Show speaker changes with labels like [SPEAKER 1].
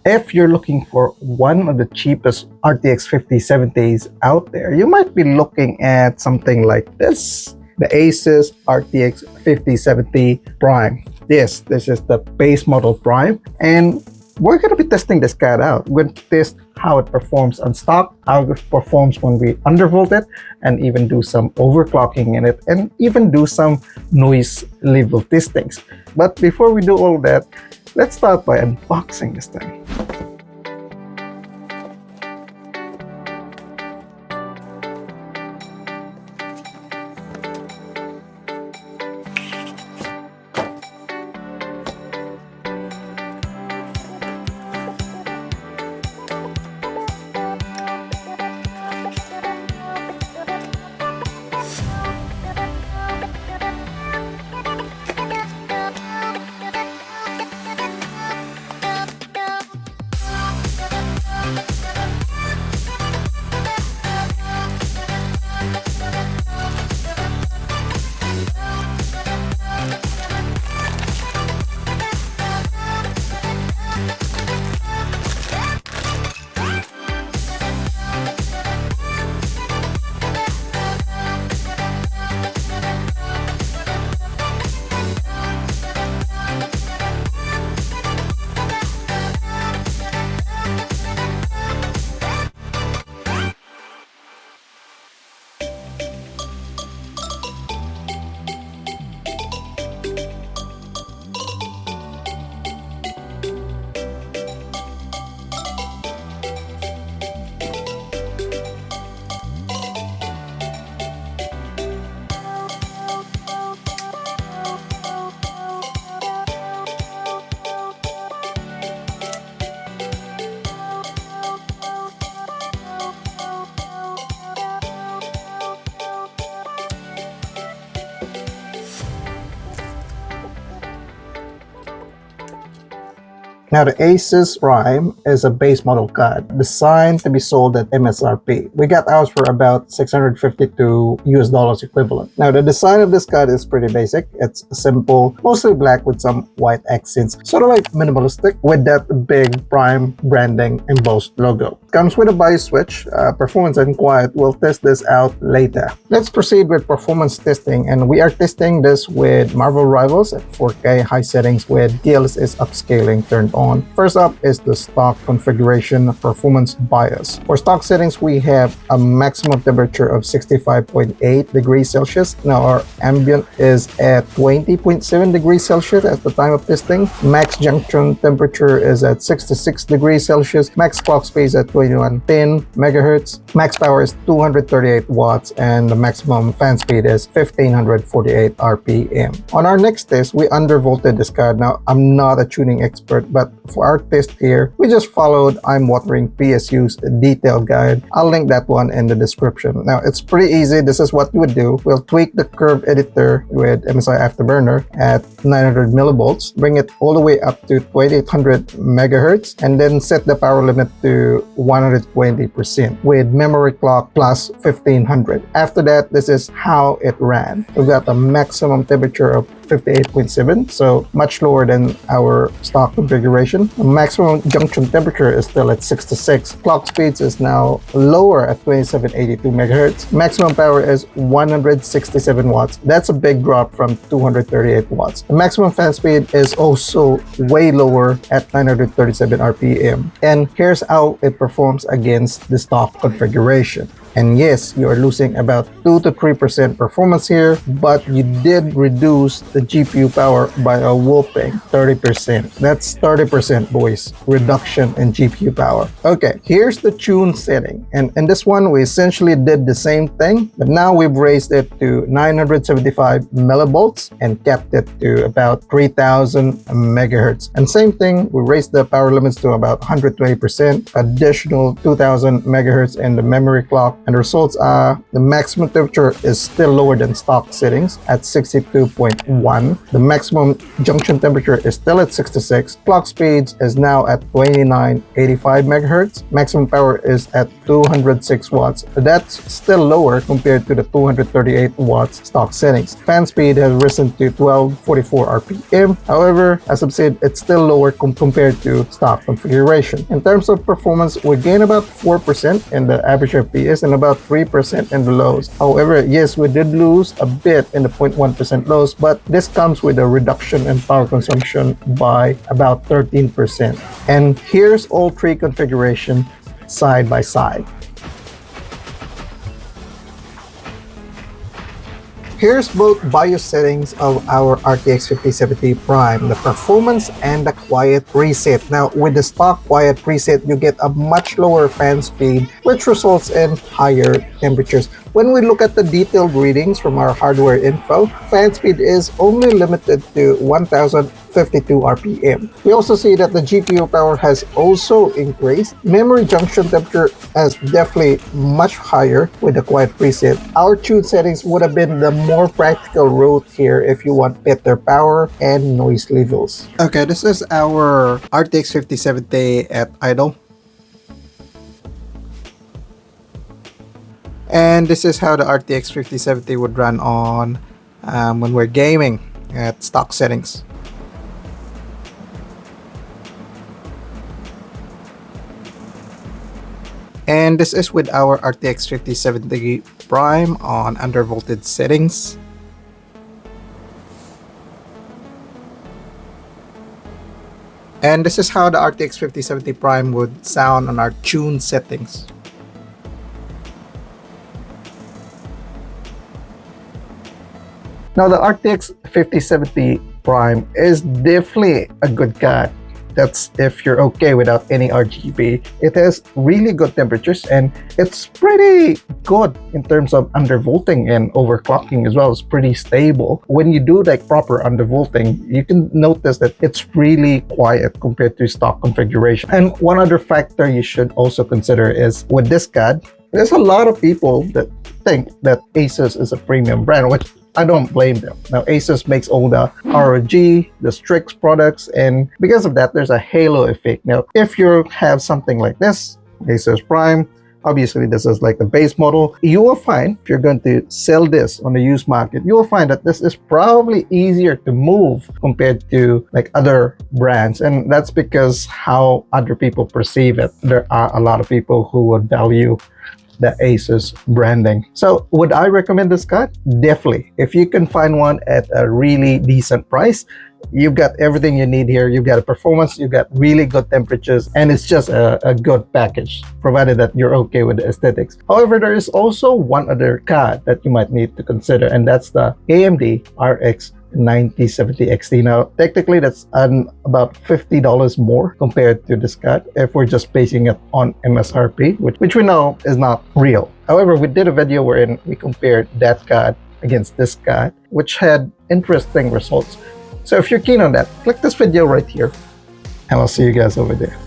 [SPEAKER 1] if you're looking for one of the cheapest RTX 5070s out there, you might be looking at something like this, the ASUS RTX 5070 Prime. This is the base model Prime, and we're going to be testing this card out. We're going to test how it performs on stock, how it performs when we undervolt it, and even do some overclocking in it, and even do some noise level testings. But before we do all that, let's start by unboxing this thing. Now, the ASUS Prime is a base model card designed to be sold at MSRP. We got ours for about $652 US equivalent. Now, the design of this card is pretty basic. It's simple, mostly black with some white accents, sort of like minimalistic with that big Prime branding embossed logo. Comes with a BIOS switch, performance and quiet. We'll test this out later. Let's proceed with performance testing, and we are testing this with Marvel Rivals at 4K high settings with DLSS upscaling turned on. First up is the stock configuration performance BIOS. For stock settings, we have a maximum temperature of 65.8 degrees Celsius. Now our ambient is at 20.7 degrees Celsius at the time of testing. Max junction temperature is at 66 degrees Celsius. Max clock speed is at 2110 megahertz. Max power is 238 watts, and the maximum fan speed is 1548 RPM. On our next test, we undervolted this card. Now, I'm not a tuning expert, but for our test here, we just followed I'm Watering PSU's detailed guide. I'll link that one in the description. Now, it's pretty easy. This is what you would do. We'll tweak the curve editor with MSI Afterburner at 900 millivolts, bring it all the way up to 2800 megahertz, and then set the power limit to 120% with memory clock plus 1500. After that, this is how it ran. We've got a maximum temperature of 58.7, so much lower than our stock configuration. The maximum junction temperature is still at 66. Clock speeds is now lower at 2782 megahertz. Maximum power is 167 watts. That's a big drop from 238 watts. The maximum fan speed is also way lower at 937 RPM. And here's how it performs against the stock configuration. And yes, you are losing about 2 to 3% performance here, but you did reduce the GPU power by a whopping 30%. That's 30%, boys, reduction in GPU power. Okay, here's the tune setting. And in this one, we essentially did the same thing, but now we've raised it to 975 millivolts and kept it to about 3000 megahertz. And same thing, we raised the power limits to about 120%, additional 2000 megahertz in the memory clock, And the results are the maximum temperature is still lower than stock settings at 62.1. The maximum junction temperature is still at 66. Clock speeds is now at 2985 megahertz. Maximum power is at 206 watts. That's still lower compared to the 238 watts stock settings. Fan speed has risen to 1244 RPM. However, as I've said, it's still lower compared to stock configuration. In terms of performance, we gain about 4% in the average FPS and about 3% in the lows. However, yes, we did lose a bit in the 0.1% lows, but this comes with a reduction in power consumption by about 13%. And here's all three configurations side by side. Here's both BIOS settings of our RTX 5070 Prime, the performance and the quiet preset. Now, with the stock quiet preset, you get a much lower fan speed, which results in higher temperatures. When we look at the detailed readings from our hardware info, fan speed is only limited to 1052 RPM. We also see that the GPU power has also increased. Memory junction temperature is definitely much higher with the quiet preset. Our tune settings would have been the more practical route here if you want better power and noise levels. Okay, this is our RTX 5070 at idle. And this is how the RTX 5070 would run on when we're gaming at stock settings. And this is with our RTX 5070 Prime on undervolted settings. And this is how the RTX 5070 Prime would sound on our tune settings. Now, the RTX 5070 Prime is definitely a good card. That's if you're okay without any RGB. It has really good temperatures and it's pretty good in terms of undervolting and overclocking as well. It's pretty stable. When you do like proper undervolting, you can notice that it's really quiet compared to stock configuration. And one other factor you should also consider is with this card, there's a lot of people that think that ASUS is a premium brand, which I don't blame them. Now, ASUS makes all the ROG, the Strix products, and because of that, there's a halo effect. Now, if you have something like this, ASUS Prime, obviously this is like the base model, you will find, if you're going to sell this on the used market, you will find that this is probably easier to move compared to like other brands. And that's because how other people perceive it. There are a lot of people who would value the ASUS branding. So would I recommend this card? Definitely. If you can find one at a really decent price, you've got everything you need here. You've got a performance, you've got really good temperatures, and it's just a good package, provided that you're okay with the aesthetics. However, there is also one other card that you might need to consider, and that's the AMD RX 9070 XT. Now, technically, that's about $50 more compared to this card if we're just basing it on MSRP, which we know is not real. However, we did a video wherein we compared that card against this card, which had interesting results. So if you're keen on that, click this video right here, and I'll see you guys over there.